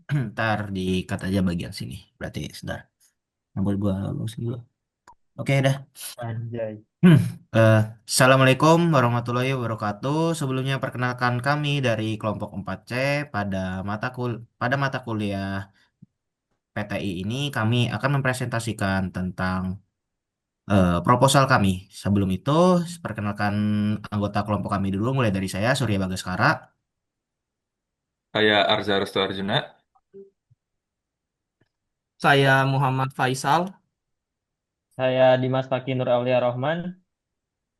Ntar dikat aja bagian sini. Berarti sudah. Nambah gua lulus dulu. Oke dah. Anjay. Hmm. eh, Assalamualaikum warahmatullahi wabarakatuh. Sebelumnya perkenalkan kami dari kelompok 4C pada pada mata kuliah PTI ini kami akan mempresentasikan tentang proposal kami. Sebelum itu, perkenalkan anggota kelompok kami dulu mulai dari saya Surya Bagaskara. Saya Arza Restu Arjuna. Saya Muhammad Faisal. Saya Dimas Fakih Nur Aulia Rohman.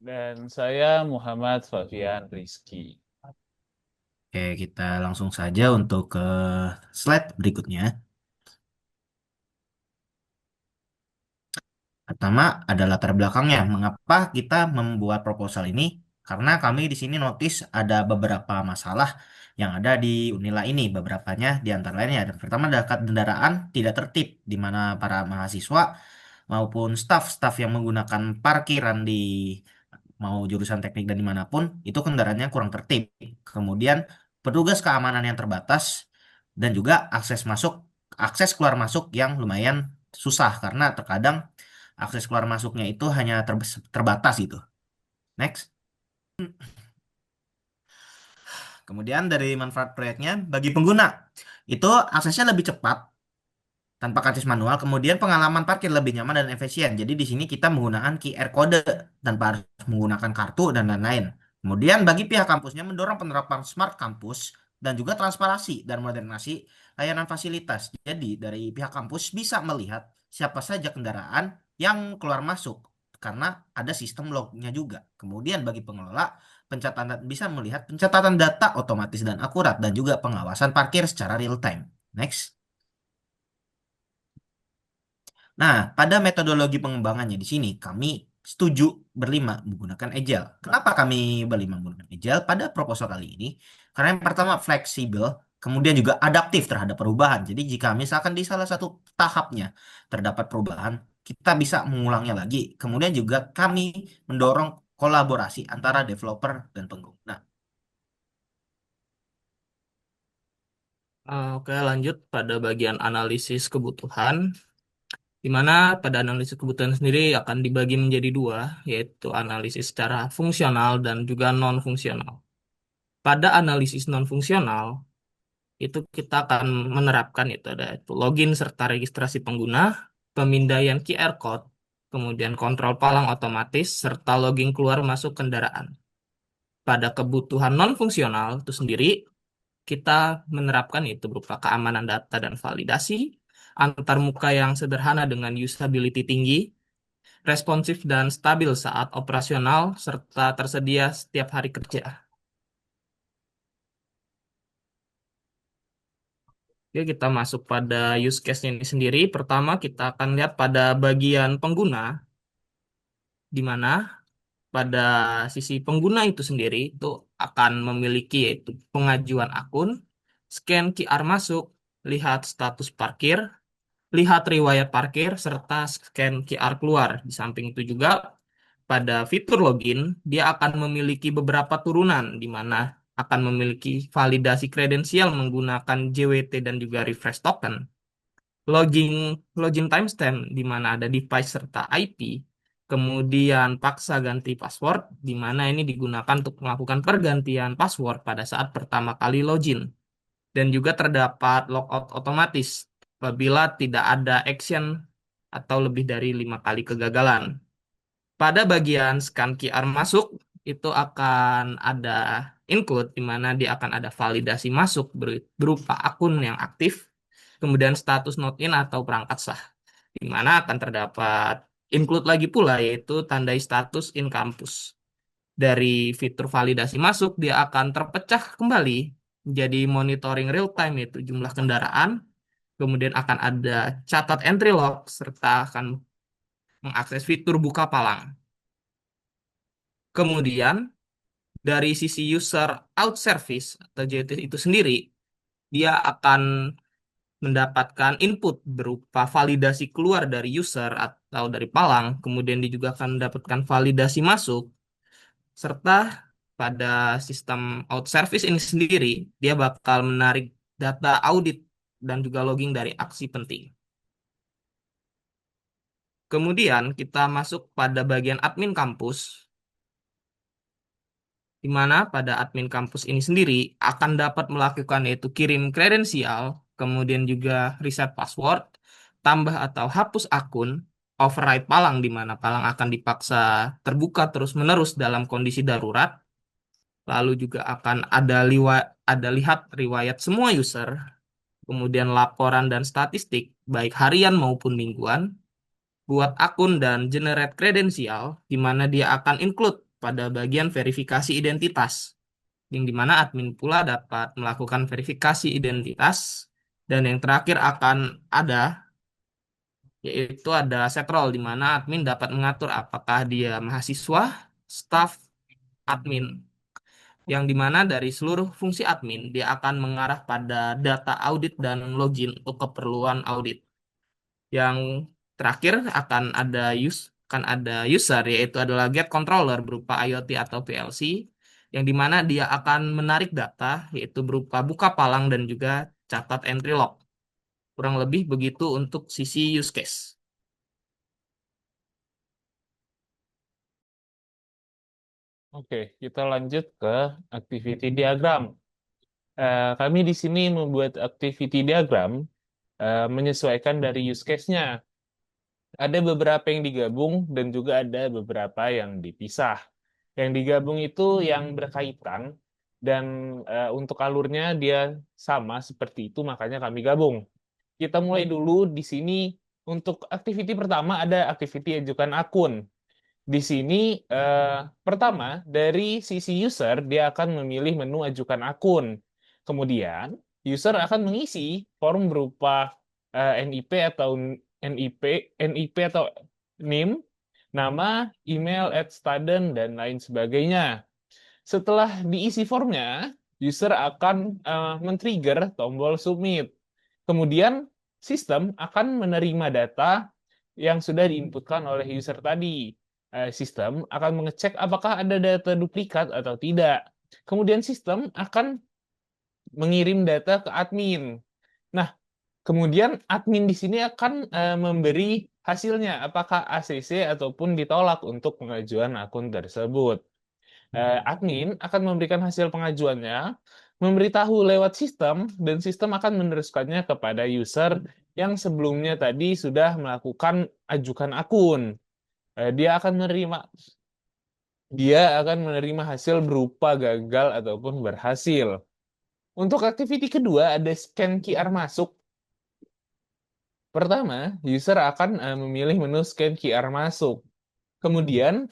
Dan saya Muhammad Fabian Rizky. Oke, kita langsung saja untuk ke slide berikutnya. Pertama ada latar belakangnya. Mengapa kita membuat proposal ini? Karena kami di sini notice ada beberapa masalah yang ada di Unila ini. Beberapanya di antara lainnya. Dan pertama adalah kendaraan tidak tertib, di mana para mahasiswa maupun staf-staf yang menggunakan parkiran di mau jurusan teknik dan dimanapun, itu kendaraannya kurang tertib. Kemudian petugas keamanan yang terbatas dan juga akses keluar masuk yang lumayan susah karena terkadang akses keluar masuknya itu hanya terbatas gitu. Next. Kemudian dari manfaat proyeknya bagi pengguna itu aksesnya lebih cepat tanpa karcis manual. Kemudian pengalaman parkir lebih nyaman dan efisien. Jadi di sini kita menggunakan QR kode tanpa harus menggunakan kartu dan lain-lain. Kemudian bagi pihak kampusnya mendorong penerapan smart kampus dan juga transparansi dan modernisasi layanan fasilitas. Jadi dari pihak kampus bisa melihat siapa saja kendaraan yang keluar masuk karena ada sistem lognya juga. Kemudian bagi pengelola pencatatan bisa melihat pencatatan data otomatis dan akurat dan juga pengawasan parkir secara real time. Next. Nah, pada metodologi pengembangannya di sini kami setuju berlima menggunakan Agile. Kenapa kami berlima menggunakan Agile pada proposal kali ini? Karena yang pertama fleksibel, kemudian juga adaptif terhadap perubahan. Jadi jika misalkan di salah satu tahapnya terdapat perubahan, kita bisa mengulangnya lagi. Kemudian juga kami mendorong kolaborasi antara developer dan pengguna. Oke, lanjut pada bagian analisis kebutuhan, di mana pada analisis kebutuhan sendiri akan dibagi menjadi dua, yaitu analisis secara fungsional dan juga non-fungsional. Pada analisis non-fungsional, itu kita akan menerapkan itu login serta registrasi pengguna, pemindaian QR code, kemudian kontrol palang otomatis, serta logging keluar masuk kendaraan. Pada kebutuhan non-fungsional itu sendiri, kita menerapkan itu berupa keamanan data dan validasi, antarmuka yang sederhana dengan usability tinggi, responsif dan stabil saat operasional, serta tersedia setiap hari kerja. Oke, kita masuk pada use case ini sendiri. Pertama, kita akan lihat pada bagian pengguna, di mana pada sisi pengguna itu sendiri itu akan memiliki yaitu pengajuan akun, scan QR masuk, lihat status parkir, lihat riwayat parkir, serta scan QR keluar. Di samping itu juga pada fitur login, dia akan memiliki beberapa turunan, di mana akan memiliki validasi kredensial menggunakan JWT dan juga refresh token, login login timestamp, di mana ada device serta IP, kemudian paksa ganti password, di mana ini digunakan untuk melakukan pergantian password pada saat pertama kali login, dan juga terdapat logout otomatis apabila tidak ada action atau lebih dari 5 kali kegagalan. Pada bagian scan QR masuk, itu akan ada include, di mana dia akan ada validasi masuk berupa akun yang aktif, kemudian status not in atau perangkat sah, di mana akan terdapat include lagi pula yaitu tandai status in campus. Dari fitur validasi masuk, dia akan terpecah kembali menjadi monitoring real time yaitu jumlah kendaraan, kemudian akan ada catat entry log, serta akan mengakses fitur buka palang. Kemudian, dari sisi user out service atau JT itu sendiri, dia akan mendapatkan input berupa validasi keluar dari user atau dari palang, kemudian dia juga akan mendapatkan validasi masuk, serta pada sistem out service ini sendiri, dia bakal menarik data audit dan juga logging dari aksi penting. Kemudian kita masuk pada bagian admin kampus, di mana pada admin kampus ini sendiri akan dapat melakukan yaitu kirim kredensial, kemudian juga reset password, tambah atau hapus akun, override palang di mana palang akan dipaksa terbuka terus-menerus dalam kondisi darurat. Lalu juga akan ada lihat riwayat semua user, kemudian laporan dan statistik baik harian maupun mingguan, buat akun dan generate kredensial, di mana dia akan include pada bagian verifikasi identitas, yang di mana admin pula dapat melakukan verifikasi identitas, dan yang terakhir akan ada, yaitu ada set role, di mana admin dapat mengatur apakah dia mahasiswa, staff, admin, yang di mana dari seluruh fungsi admin, dia akan mengarah pada data audit dan login untuk keperluan audit. Yang terakhir akan ada user, yaitu adalah get controller berupa IoT atau PLC, yang di mana dia akan menarik data yaitu berupa buka palang dan juga catat entry log. Kurang lebih begitu untuk sisi use case. Oke, kita lanjut ke activity diagram. Kami di sini membuat activity diagram menyesuaikan dari use case-nya. Ada beberapa yang digabung dan juga ada beberapa yang dipisah. Yang digabung itu yang berkaitan dan untuk alurnya dia sama seperti itu, makanya kami gabung. Kita mulai dulu di sini. Untuk activity pertama ada activity ajukan akun. Di sini pertama dari sisi user dia akan memilih menu ajukan akun. Kemudian user akan mengisi form berupa NIP atau NIP, NIP atau NIM, nama, email, @student dan lain sebagainya. Setelah diisi formnya, user akan men-trigger tombol submit. Kemudian sistem akan menerima data yang sudah diinputkan oleh user tadi. Sistem akan mengecek apakah ada data duplikat atau tidak. Kemudian sistem akan mengirim data ke admin. Nah, kemudian admin di sini akan memberi hasilnya, apakah ACC ataupun ditolak untuk pengajuan akun tersebut. Admin akan memberikan hasil pengajuannya, memberitahu lewat sistem, dan sistem akan meneruskannya kepada user yang sebelumnya tadi sudah melakukan ajukan akun. Dia akan menerima hasil berupa gagal ataupun berhasil. Untuk activity kedua ada scan QR masuk. Pertama, user akan memilih menu scan QR masuk. Kemudian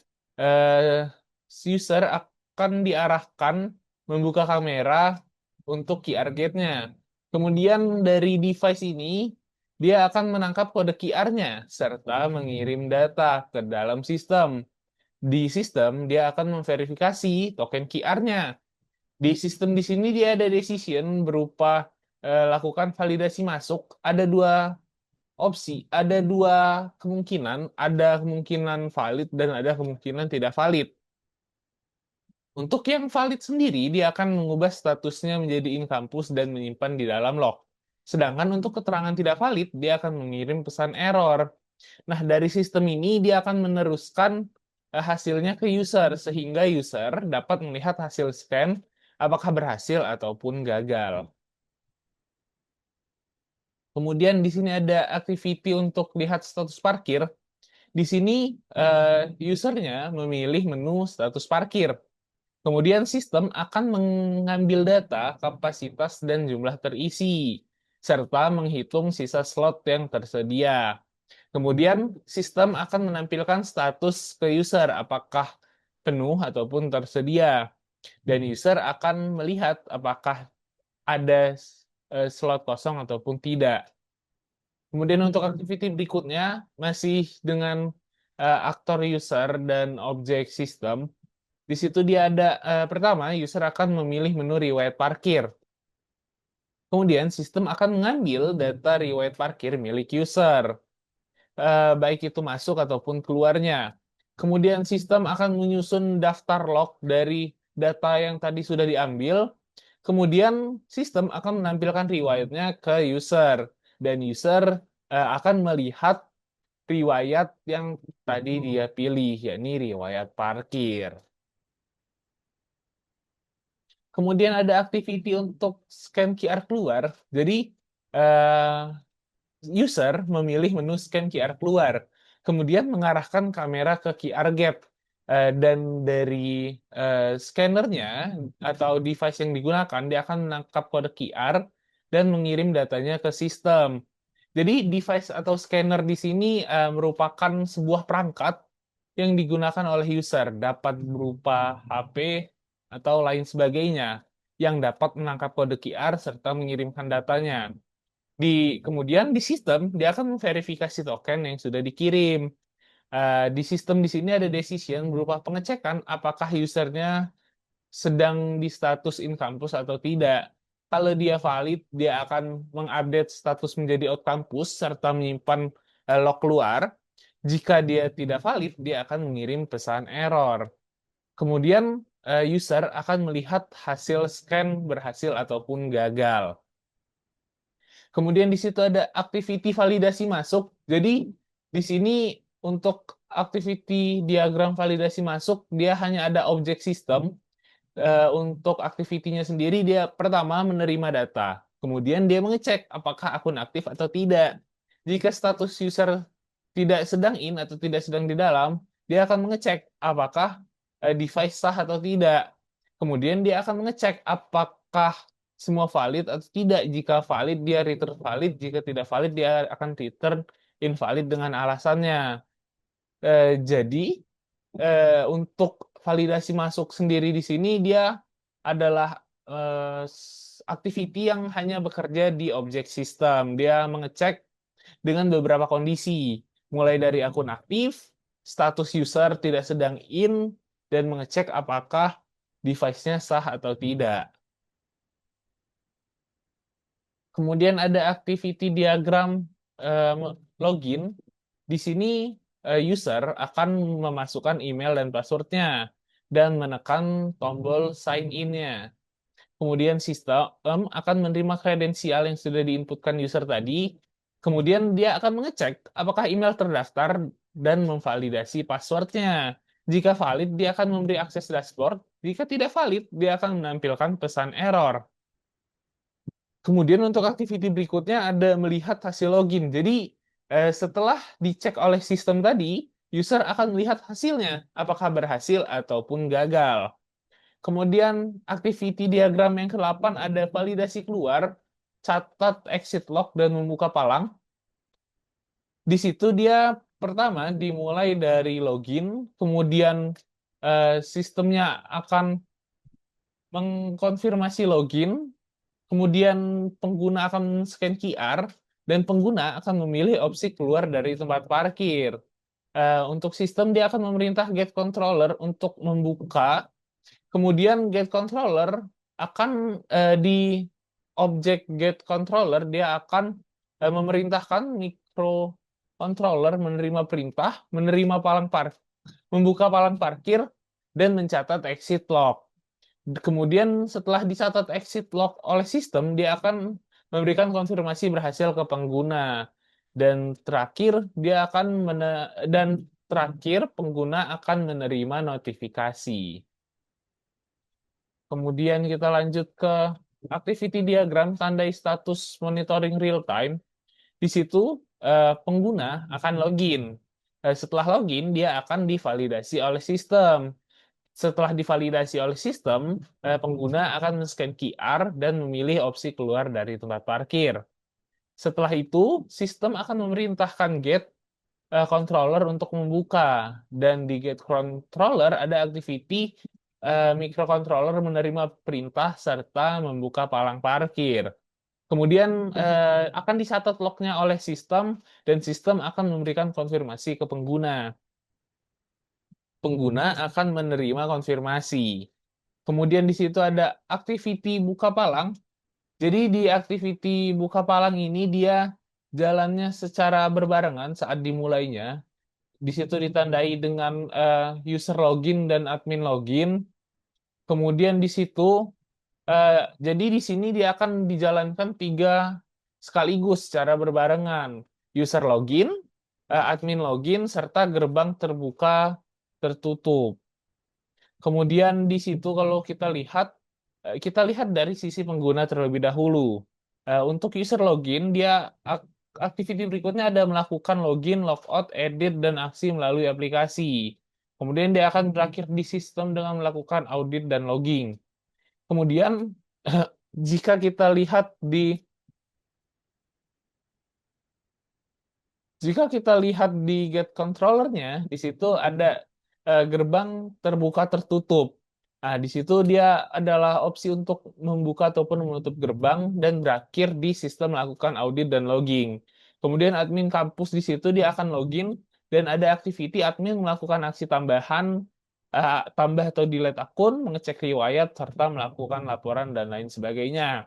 user akan diarahkan membuka kamera untuk QR gate-nya. Kemudian dari device ini dia akan menangkap kode QR-nya serta mengirim data ke dalam sistem. Di sistem dia akan memverifikasi token QR-nya. Di sistem di sini dia ada decision berupa lakukan validasi masuk. Ada dua opsi, ada dua kemungkinan, ada kemungkinan valid dan ada kemungkinan tidak valid. Untuk yang valid sendiri, dia akan mengubah statusnya menjadi in kampus dan menyimpan di dalam log. Sedangkan untuk keterangan tidak valid, dia akan mengirim pesan error. Nah, dari sistem ini dia akan meneruskan hasilnya ke user, sehingga user dapat melihat hasil scan apakah berhasil ataupun gagal. Kemudian di sini ada activity untuk lihat status parkir. Di sini usernya memilih menu status parkir. Kemudian sistem akan mengambil data kapasitas dan jumlah terisi, serta menghitung sisa slot yang tersedia. Kemudian sistem akan menampilkan status ke user, apakah penuh ataupun tersedia. Dan user akan melihat apakah ada slot kosong ataupun tidak. Kemudian untuk activity berikutnya, masih dengan aktor user dan objek sistem. Di situ dia ada, pertama, user akan memilih menu riwayat parkir. Kemudian sistem akan mengambil data riwayat parkir milik user, baik itu masuk ataupun keluarnya. Kemudian sistem akan menyusun daftar log dari data yang tadi sudah diambil. Kemudian sistem akan menampilkan riwayatnya ke user dan user akan melihat riwayat yang tadi dia pilih, yakni riwayat parkir. Kemudian ada activity untuk scan QR keluar. Jadi eh, user memilih menu scan QR keluar, kemudian mengarahkan kamera ke QR gate. Dan dari scannernya atau device yang digunakan, dia akan menangkap kode QR dan mengirim datanya ke sistem. Jadi device atau scanner di sini merupakan sebuah perangkat yang digunakan oleh user, dapat berupa HP atau lain sebagainya, yang dapat menangkap kode QR serta mengirimkan datanya. Kemudian di sistem, dia akan memverifikasi token yang sudah dikirim. Di sistem di sini ada decision berupa pengecekan apakah usernya sedang di status in campus atau tidak. Kalau dia valid, dia akan mengupdate status menjadi out campus serta menyimpan log keluar. Jika dia tidak valid, dia akan mengirim pesan error. Kemudian user akan melihat hasil scan berhasil ataupun gagal. Kemudian di situ ada activity validasi masuk. Jadi di sini untuk activity diagram validasi masuk, dia hanya ada objek sistem. Untuk activity-nya sendiri, dia pertama menerima data. Kemudian dia mengecek apakah akun aktif atau tidak. Jika status user tidak sedang in atau tidak sedang di dalam, dia akan mengecek apakah device sah atau tidak. Kemudian dia akan mengecek apakah semua valid atau tidak. Jika valid, dia return valid. Jika tidak valid, dia akan return invalid dengan alasannya. Jadi, untuk validasi masuk sendiri di sini, dia adalah activity yang hanya bekerja di objek sistem. Dia mengecek dengan beberapa kondisi, mulai dari akun aktif, status user tidak sedang in, dan mengecek apakah device-nya sah atau tidak. Kemudian ada activity diagram login. Di sini user akan memasukkan email dan passwordnya dan menekan tombol sign in-nya. Kemudian sistem akan menerima kredensial yang sudah diinputkan user tadi. Kemudian dia akan mengecek apakah email terdaftar dan memvalidasi passwordnya. Jika valid, dia akan memberi akses dashboard. Jika tidak valid, dia akan menampilkan pesan error. Kemudian untuk activity berikutnya ada melihat hasil login. Jadi setelah dicek oleh sistem tadi, user akan melihat hasilnya, apakah berhasil ataupun gagal. Kemudian activity diagram yang ke-8 ada validasi keluar, catat exit log dan membuka palang. Di situ dia pertama dimulai dari login, kemudian sistemnya akan mengkonfirmasi login, kemudian pengguna akan scan QR, dan pengguna akan memilih opsi keluar dari tempat parkir. Untuk sistem, dia akan memerintah gate controller untuk membuka. Kemudian gate controller akan di objek gate controller, dia akan memerintahkan microcontroller menerima perintah, menerima membuka palang parkir, dan mencatat exit log. Kemudian setelah dicatat exit log oleh sistem, dia akan memberikan konfirmasi berhasil ke pengguna. Dan terakhir pengguna akan menerima notifikasi. Kemudian kita lanjut ke activity diagram tandai status monitoring real time. Di situ pengguna akan login. Setelah login, dia akan divalidasi oleh sistem. Setelah divalidasi oleh sistem, pengguna akan men-scan QR dan memilih opsi keluar dari tempat parkir. Setelah itu, sistem akan memerintahkan gate controller untuk membuka. Dan di gate controller ada activity microcontroller menerima perintah serta membuka palang parkir. Kemudian akan dicatat lognya oleh sistem dan sistem akan memberikan konfirmasi ke pengguna. Pengguna akan menerima konfirmasi. Kemudian di situ ada activity buka palang. Jadi di activity buka palang ini dia jalannya secara berbarengan saat dimulainya. Di situ ditandai dengan user login dan admin login. Kemudian di situ Jadi di sini dia akan dijalankan 3 sekaligus secara berbarengan. User login, admin login, serta gerbang terbuka tertutup. Kemudian di situ kalau kita lihat dari sisi pengguna terlebih dahulu. Untuk user login, dia aktiviti berikutnya ada melakukan login, logout, edit, dan aksi melalui aplikasi. Kemudian dia akan berakhir di sistem dengan melakukan audit dan logging. Kemudian jika kita lihat di get controllernya, di situ ada gerbang terbuka tertutup. Nah, di situ dia adalah opsi untuk membuka ataupun menutup gerbang dan berakhir di sistem melakukan audit dan logging. Kemudian admin kampus di situ dia akan login dan ada aktiviti admin melakukan aksi tambahan, tambah atau delete akun, mengecek riwayat, serta melakukan laporan dan lain sebagainya.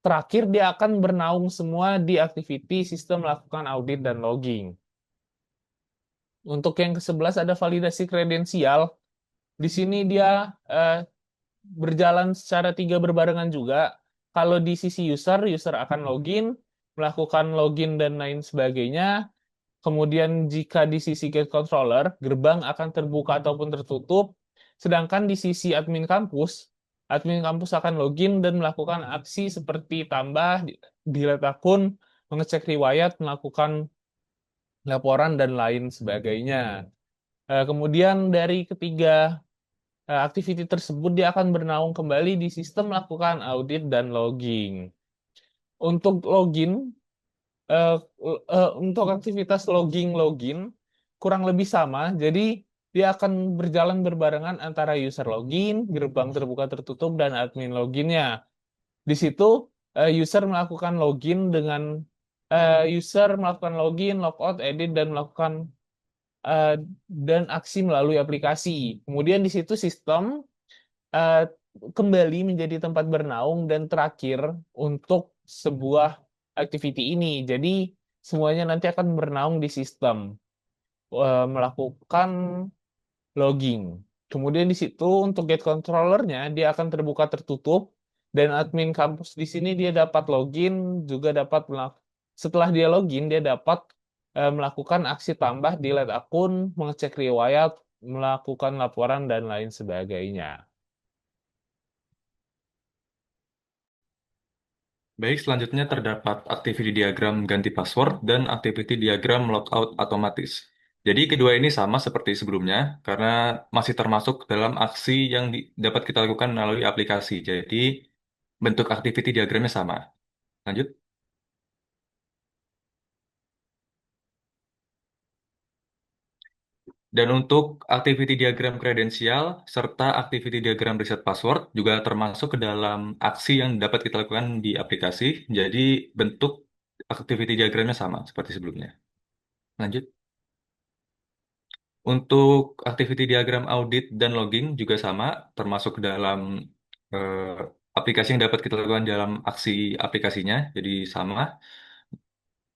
Terakhir, dia akan bernaung semua di aktiviti sistem melakukan audit dan logging. Untuk yang ke-11 ada validasi kredensial. Di sini dia berjalan secara 3 berbarengan juga. Kalau di sisi user akan login, melakukan login dan lain sebagainya. Kemudian jika di sisi get controller, gerbang akan terbuka ataupun tertutup. Sedangkan di sisi admin kampus akan login dan melakukan aksi seperti tambah, delete akun, mengecek riwayat, melakukan laporan, dan lain sebagainya. Kemudian dari ketiga aktiviti tersebut, dia akan bernaung kembali di sistem melakukan audit dan logging. Untuk login, untuk aktivitas login kurang lebih sama. Jadi dia akan berjalan berbarengan antara user login, gerbang terbuka tertutup, dan admin loginnya. Di situ user melakukan login dengan user melakukan login, logout, edit, dan melakukan dan aksi melalui aplikasi. Kemudian di situ sistem eh, kembali menjadi tempat bernaung dan terakhir untuk sebuah activity ini. Jadi semuanya nanti akan bernaung di sistem, melakukan logging. Kemudian di situ untuk get controllernya dia akan terbuka tertutup dan admin kampus di sini dia dapat login juga dapat setelah dia login dia dapat melakukan aksi tambah, delete akun, mengecek riwayat, melakukan laporan dan lain sebagainya. Baik, selanjutnya terdapat activity diagram ganti password dan activity diagram logout otomatis. Jadi kedua ini sama seperti sebelumnya karena masih termasuk dalam aksi yang dapat kita lakukan melalui aplikasi. Jadi bentuk activity diagramnya sama. Lanjut. Dan untuk activity diagram kredensial serta activity diagram reset password juga termasuk ke dalam aksi yang dapat kita lakukan di aplikasi. Jadi bentuk activity diagramnya sama seperti sebelumnya. Lanjut. Untuk activity diagram audit dan logging juga sama, termasuk ke dalam eh, aplikasi yang dapat kita lakukan dalam aksi aplikasinya. Jadi sama.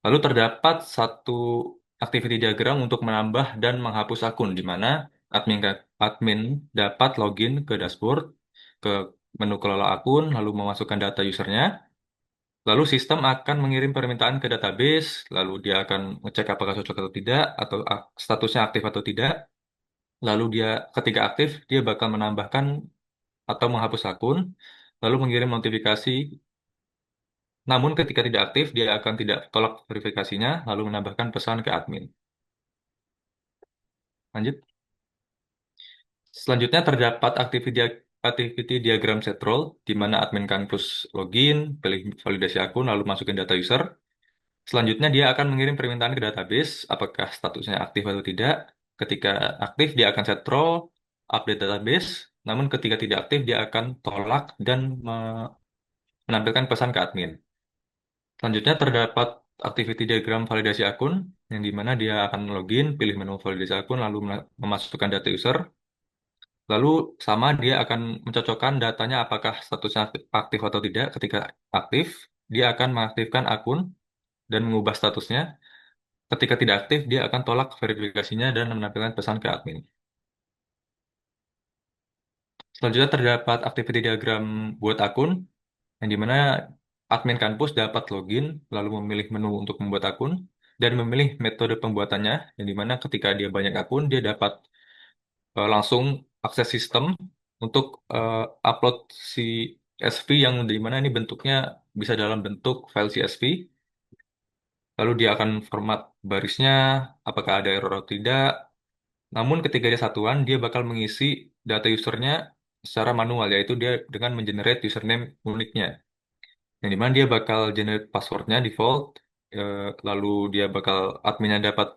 Lalu terdapat satu activity diagram untuk menambah dan menghapus akun, di mana admin dapat login ke dashboard, ke menu kelola akun, lalu memasukkan data usernya. Lalu sistem akan mengirim permintaan ke database, lalu dia akan ngecek apakah cocok atau tidak, atau statusnya aktif atau tidak. Lalu dia ketika aktif, dia bakal menambahkan atau menghapus akun, lalu mengirim notifikasi. Namun ketika tidak aktif, dia akan tidak tolak verifikasinya, lalu menambahkan pesan ke admin. Lanjut. Selanjutnya terdapat activity diagram set role, di mana admin kampus login, pilih validasi akun, lalu masukin data user. Selanjutnya dia akan mengirim permintaan ke database, apakah statusnya aktif atau tidak. Ketika aktif, dia akan set role, update database. Namun ketika tidak aktif, dia akan tolak dan menampilkan pesan ke admin. Selanjutnya terdapat activity diagram validasi akun, yang dimana dia akan login, pilih menu validasi akun, lalu memasukkan data user. Lalu sama dia akan mencocokkan datanya apakah statusnya aktif atau tidak. Ketika aktif, dia akan mengaktifkan akun dan mengubah statusnya. Ketika tidak aktif, dia akan tolak verifikasinya dan menampilkan pesan ke admin. Selanjutnya terdapat activity diagram buat akun, yang dimana admin kampus dapat login, lalu memilih menu untuk membuat akun, dan memilih metode pembuatannya, yang dimana ketika dia banyak akun, dia dapat langsung akses sistem untuk upload si CSV yang dimana ini bentuknya bisa dalam bentuk file CSV, lalu dia akan format barisnya, apakah ada error atau tidak. Namun ketika dia satuan, dia bakal mengisi data usernya secara manual, yaitu dia dengan mengenerate username uniknya. Yang dimana dia bakal generate passwordnya default, lalu dia bakal adminnya dapat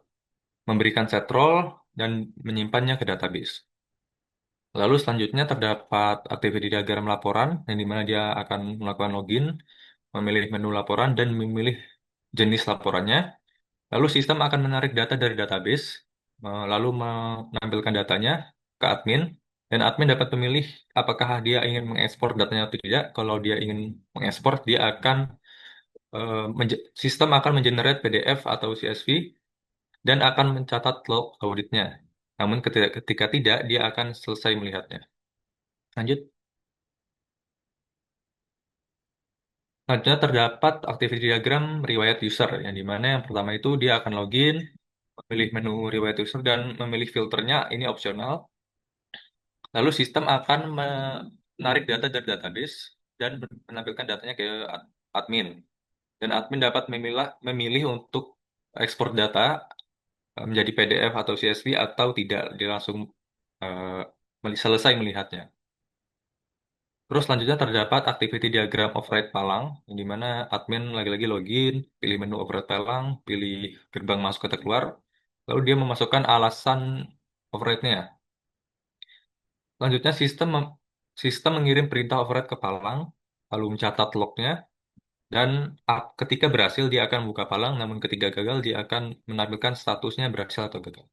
memberikan set role dan menyimpannya ke database. Lalu selanjutnya terdapat activity diagram laporan, yang dimana dia akan melakukan login, memilih menu laporan, dan memilih jenis laporannya. Lalu sistem akan menarik data dari database, lalu menampilkan datanya ke admin, dan admin dapat memilih apakah dia ingin mengekspor datanya atau tidak. Kalau dia ingin mengekspor, dia akan sistem akan mengenerate PDF atau CSV dan akan mencatat log auditnya. Namun ketika tidak, dia akan selesai melihatnya. Lanjut. Selanjutnya terdapat activity diagram riwayat user, yang dimana yang pertama itu dia akan login, memilih menu riwayat user, dan memilih filternya, ini opsional. Lalu sistem akan menarik data dari database dan menampilkan datanya ke admin. Dan admin dapat memilih untuk ekspor data menjadi PDF atau CSV atau tidak. Dia langsung selesai melihatnya. Terus selanjutnya terdapat activity diagram override palang, yang dimana admin lagi-lagi login, pilih menu override palang, pilih gerbang masuk atau keluar, lalu dia memasukkan alasan override-nya. Selanjutnya sistem mengirim perintah override ke palang, lalu mencatat lognya, dan ketika berhasil dia akan buka palang, namun ketika gagal dia akan menampilkan statusnya berhasil atau gagal.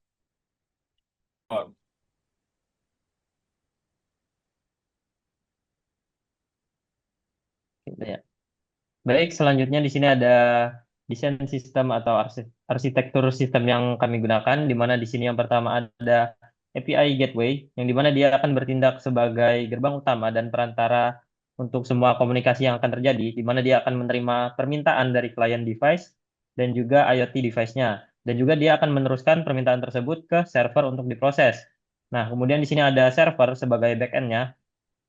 Gitu ya. Baik, selanjutnya di sini ada desain sistem atau arsitektur sistem yang kami gunakan, di mana di sini yang pertama ada API Gateway, yang di mana dia akan bertindak sebagai gerbang utama dan perantara untuk semua komunikasi yang akan terjadi, di mana dia akan menerima permintaan dari klien device dan juga IoT device-nya. Dan juga dia akan meneruskan permintaan tersebut ke server untuk diproses. Nah, kemudian di sini ada server sebagai back-end-nya,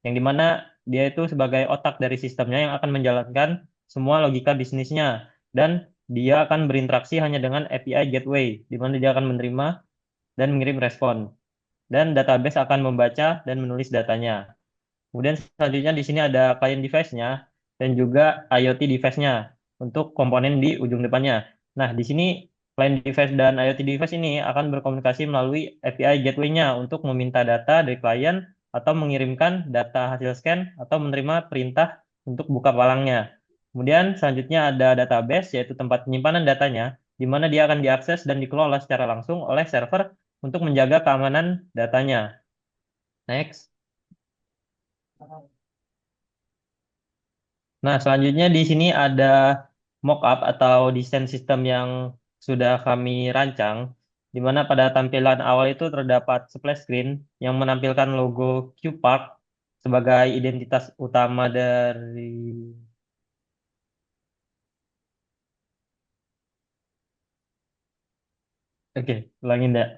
yang dimana dia itu sebagai otak dari sistemnya yang akan menjalankan semua logika bisnisnya, dan dia akan berinteraksi hanya dengan API gateway, di mana dia akan menerima dan mengirim respon, dan database akan membaca dan menulis datanya. Kemudian selanjutnya di sini ada client device-nya dan juga IoT device-nya untuk komponen di ujung depannya. Nah, di sini client device dan IoT device ini akan berkomunikasi melalui API gateway-nya untuk meminta data dari klien atau mengirimkan data hasil scan atau menerima perintah untuk buka palangnya. Kemudian selanjutnya ada database, yaitu tempat penyimpanan datanya, di mana dia akan diakses dan dikelola secara langsung oleh server untuk menjaga keamanan datanya. Next. Nah, selanjutnya di sini ada mockup atau desain sistem yang sudah kami rancang, di mana pada tampilan awal itu terdapat splash screen yang menampilkan logo QPark sebagai identitas utama dari... Oke, ulangin deh.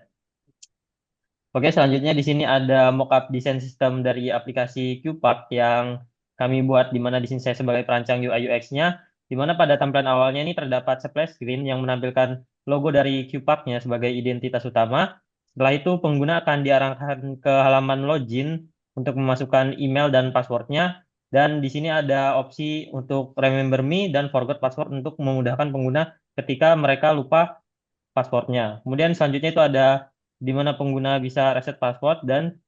Oke, selanjutnya di sini ada mockup desain sistem dari aplikasi QPark yang kami buat, di mana di sini saya sebagai perancang UI UX-nya, di mana pada tampilan awalnya ini terdapat splash screen yang menampilkan logo dari QPark-nya sebagai identitas utama. Setelah itu pengguna akan diarahkan ke halaman login untuk memasukkan email dan passwordnya, dan di sini ada opsi untuk remember me dan forgot password untuk memudahkan pengguna ketika mereka lupa passwordnya. Kemudian selanjutnya itu ada di mana pengguna bisa reset password, dan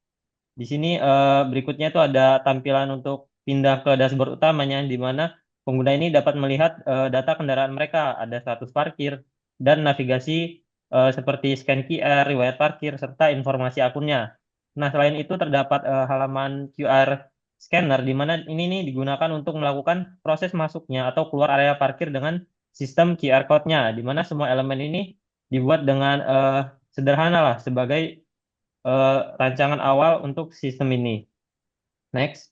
di sini berikutnya itu ada tampilan untuk pindah ke dashboard utamanya, di mana pengguna ini dapat melihat data kendaraan mereka, ada status parkir dan navigasi seperti scan QR, riwayat parkir, serta informasi akunnya. Nah, selain itu terdapat halaman QR scanner, di mana ini nih digunakan untuk melakukan proses masuknya atau keluar area parkir dengan sistem QR code-nya, di mana semua elemen ini dibuat dengan sederhana lah sebagai rancangan awal untuk sistem ini. Next.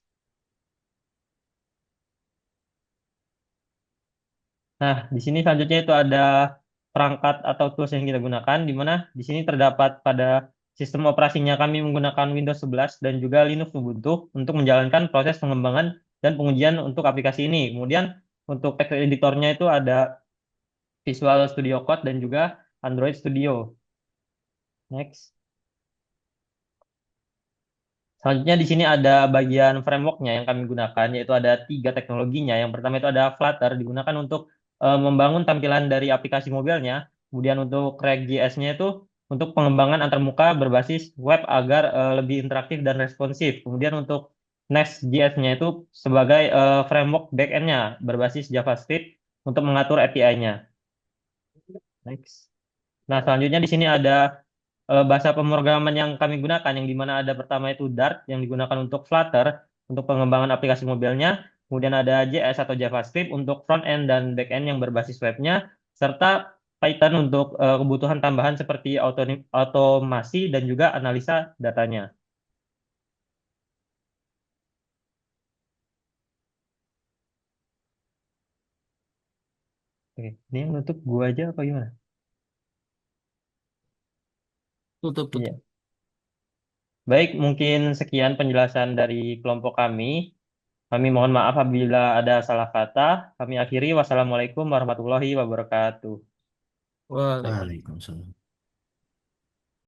Nah, di sini selanjutnya itu ada perangkat atau tools yang kita gunakan, di mana di sini terdapat pada sistem operasinya kami menggunakan Windows 11 dan juga Linux Ubuntu untuk menjalankan proses pengembangan dan pengujian untuk aplikasi ini. Kemudian untuk text editornya itu ada Visual Studio Code dan juga Android Studio. Next. Selanjutnya di sini ada bagian frameworknya yang kami gunakan, yaitu ada 3 teknologinya. Yang pertama itu ada Flutter, digunakan untuk membangun tampilan dari aplikasi mobilnya. Kemudian untuk React.js-nya itu untuk pengembangan antarmuka berbasis web agar lebih interaktif dan responsif. Kemudian untuk Next.js-nya itu sebagai framework backend-nya berbasis JavaScript untuk mengatur API-nya. Next. Nah, selanjutnya di sini ada bahasa pemrograman yang kami gunakan, yang dimana ada pertama itu Dart yang digunakan untuk Flutter untuk pengembangan aplikasi mobilnya, kemudian ada JS atau JavaScript untuk front end dan back end yang berbasis webnya, serta Python untuk kebutuhan tambahan seperti otomasi dan juga analisa datanya. Oke, ini yang nutup gua aja apa gimana? Tutup, tutup. Iya. Baik, mungkin sekian penjelasan dari kelompok kami. Kami mohon maaf apabila ada salah kata. Kami akhiri. Wassalamualaikum warahmatullahi wabarakatuh. Wah, Waalaikumsalam.